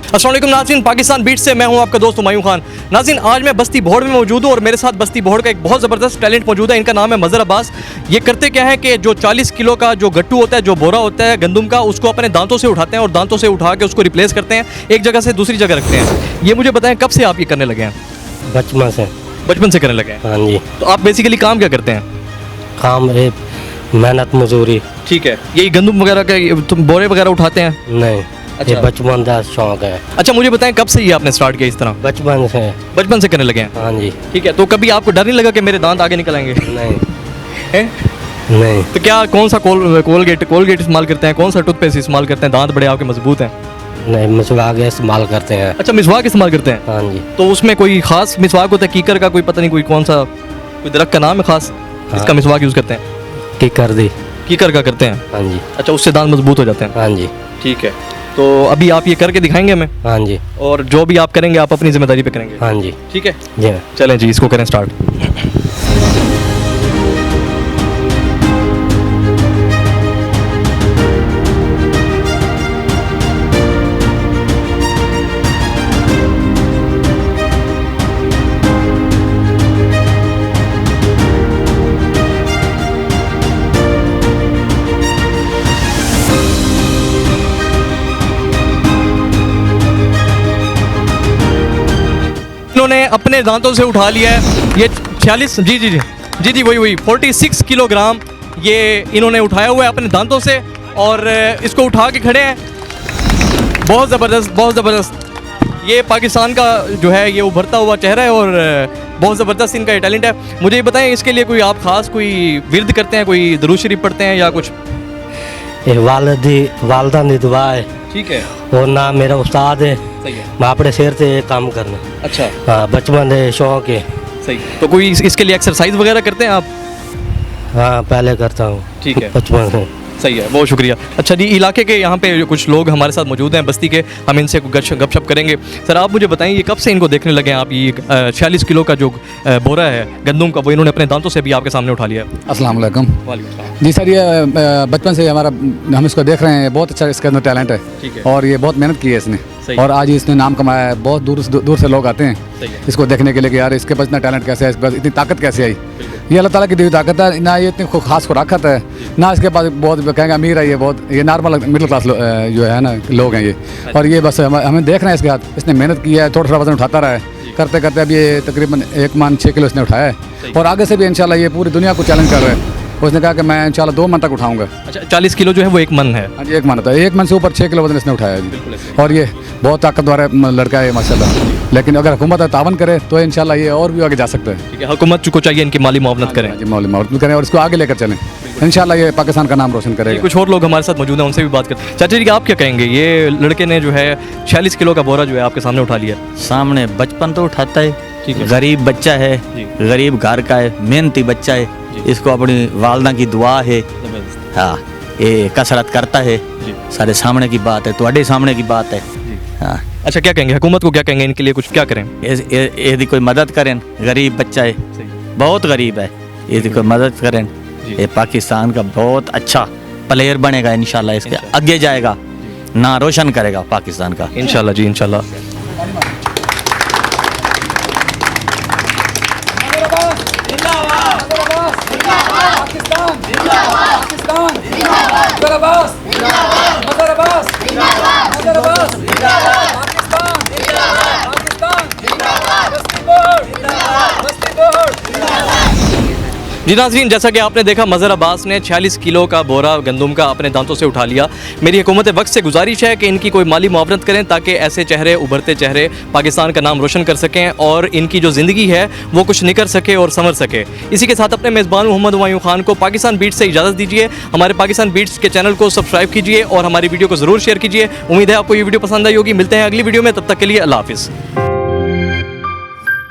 अस्सलाम वालेकुम नाज़रीन, पाकिस्तान बीट से मैं हूं आपका दोस्त हुमायूं खान। नाज़रीन, आज मैं बस्ती भोड़ में मौजूद हूं और मेरे साथ बस्ती भोड़ का एक बहुत ज़बरदस्त टैलेंट मौजूद है। इनका नाम है मज़हर अब्बास। ये करते क्या है कि जो 40 किलो का जो गट्टू होता है, जो बोरा होता है गंदम का, उसको अपने दांतों से उठाते हैं और दांतों से उठा के उसको रिप्लेस करते हैं, एक जगह से दूसरी जगह रखते हैं। ये मुझे बताएं, कब से आप ये करने लगे हैं? बचपन से। बचपन से करने लगे हैं? हाँ जी। तो आप बेसिकली काम क्या करते हैं? काम मेहनत मजदूरी। ठीक है, यही गंदम वगैरह के बोरे वगैरह उठाते हैं? नहीं, अच्छा। ये बचपन का शौक है। अच्छा, मुझे बताएं कब से ये आपने स्टार्ट किया इस तरह? बचपन से। बचपन से करने लगे हैं? हाँ जी। ठीक है, तो कभी आपको डर नहीं लगा कि मेरे दांत आगे निकल आएंगे? नहीं हैं? नहीं। तो क्या कौन सा कोलगेट इस्तेमाल करते हैं, कौन सा टूथपेस्ट इस्तेमाल करते हैं? दांत बड़े आपके मजबूत हैं। नहीं, मिसवाक इस्तेमाल करते हैं। अच्छा, मिसवाक इस्तेमाल करते हैं? हाँ जी। तो उसमें कोई खास मिसवाक होता है, कीकर का कोई पता नहीं, कोई कौन सा कोई दरख्त का नाम है खास इसका मिसवाक यूज़ करते हैं? कीकर दी। कीकर का करते हैं? हाँ जी। अच्छा, उससे दांत मजबूत हो जाते हैं? हाँ जी। ठीक है, तो अभी आप ये करके दिखाएंगे हमें? हाँ जी। और जो भी आप करेंगे आप अपनी जिम्मेदारी पे करेंगे? हाँ जी। ठीक है, जी। चलें जी, इसको करें स्टार्ट। इन्होंने अपने दांतों से उठा लिया है ये 46 जी वही 46 किलोग्राम ये इन्होंने उठाया हुआ है अपने दांतों से और इसको उठा के खड़े हैं। बहुत ज़बरदस्त, बहुत ज़बरदस्त। ये पाकिस्तान का जो है ये उभरता हुआ चेहरा है और बहुत ज़बरदस्त इनका ये टैलेंट है। मुझे ये बताएं, इसके लिए कोई आप ख़ास कोई विर्द करते हैं, कोई दरूद शरीफ पढ़ते हैं या कुछ? ये वालदा दी दुआ है। ठीक है। और ना मेरा उस्ताद है। सही है। मैं अपने शेर से काम करना। अच्छा। हाँ, बचपन से शौक है। सही। तो कोई इसके लिए एक्सरसाइज वगैरह करते हैं आप? हाँ, पहले करता हूँ। ठीक है। बचपन से। सही है, बहुत शुक्रिया। अच्छा जी, इलाके के यहाँ पे कुछ लोग हमारे साथ मौजूद हैं बस्ती के, हम इनसे गपशप करेंगे। सर, आप मुझे बताएं, ये कब से इनको देखने लगे हैं आप? ये 46 किलो का जो बोरा है गंदम का, वो इन्होंने अपने दांतों से भी आपके सामने उठा लिया है। अस्सलाम वालेकुम। जी सर, ये बचपन से हमारा हम इसको देख रहे हैं, बहुत अच्छा इसके अंदर टैलेंट है। ठीक है। और ये बहुत मेहनत की है इसने और आज इसने नाम कमाया है। बहुत दूर से लोग आते हैं इसको देखने के लिए कि यार इसके पास इतना टैलेंट कैसे है, इसके पास इतनी ताकत कैसे आई। ये अल्लाह ताला की दी हुई ताकत है ना, ये इतनी खास खुराकत है ना, इसके पास बहुत कहेंगे अमीर है, ये नॉर्मल मिडिल क्लास जो है ना लोग हैं ये। और ये बस हमें देख रहे हैं इसके हाथ, इसने मेहनत की है, थोड़ा वजन उठाता रहा है, करते करते अब ये तकरीबन 1 मन 6 किलो इसने उठाया है और आगे से भी इंशाल्लाह ये पूरी दुनिया को चैलेंज कर रहा है। उसने कहा कि मैं इंशाल्लाह 2 मन तक उठाऊंगा। अच्छा, 40 किलो जो है वो 1 मन है? हाँ जी, 1 मन होता है। 1 मन से ऊपर 6 किलो वजन इसने उठाया जी। और ये बहुत ताकतवर है लड़का है माशाल्लाह। लेकिन अगर हुकूमत तावन करे तो इंशाल्लाह ये और भी आगे जा सकते हैं। ठीक है, हुकूमत को चाहिए इनकी माली मुआवनत करें। जी, माली मुआवनत करें और इसको आगे लेकर चलें। इंशाल्लाह ये पाकिस्तान का नाम रोशन करेगा। कुछ और लोग हमारे साथ मौजूद हैं, उनसे भी बात करते हैं। चाचा जी, आप क्या कहेंगे? ये लड़के ने जो है 46 किलो का बोरा जो है आपके सामने उठा लिया। सामने बचपन तो उठाता है। ठीक है। गरीब बच्चा है, गरीब घर का है, मेहनती बच्चा है। इसको अपनी वालदा की दुआ है। हाँ, ये कसरत करता है। सारे सामने की बात है, तुम्हारे सामने की बात है। हाँ। अच्छा, क्या कहेंगे हुकूमत को, क्या कहेंगे इनके लिए कुछ क्या करें? यदि कोई मदद करें, गरीब बच्चा है, बहुत गरीब है, यदि कोई मदद करें, ये पाकिस्तान का बहुत अच्छा प्लेयर बनेगा इंशाल्लाह। इसके आगे जाएगा, ना रोशन करेगा पाकिस्तान का इंशाल्लाह जी, इंशाल्लाह। जी नाज़रीन, जैसा कि आपने देखा, मज़हर अब्बास ने 46 किलो का बोरा गंदम का अपने दांतों से उठा लिया। मेरी हुकूमत वक्त से गुजारिश है कि इनकी कोई माली मुआवनत करें ताकि ऐसे चेहरे, उभरते चेहरे पाकिस्तान का नाम रोशन कर सकें और इनकी जो ज़िंदगी है वो कुछ निखर सके और संवर सके। इसी के साथ अपने मेज़बान मोहम्मद हुमायूं खान को पाकिस्तान बीट्स से इजाज़त दीजिए। हमारे पाकिस्तान बीट्स के चैनल को सब्सक्राइब कीजिए और हमारी वीडियो को ज़रूर शेयर कीजिए। उम्मीद है आपको ये वीडियो पसंद आई होगी। मिलते हैं अगली वीडियो में, तब तक के लिए अल्लाह हाफ़िज़।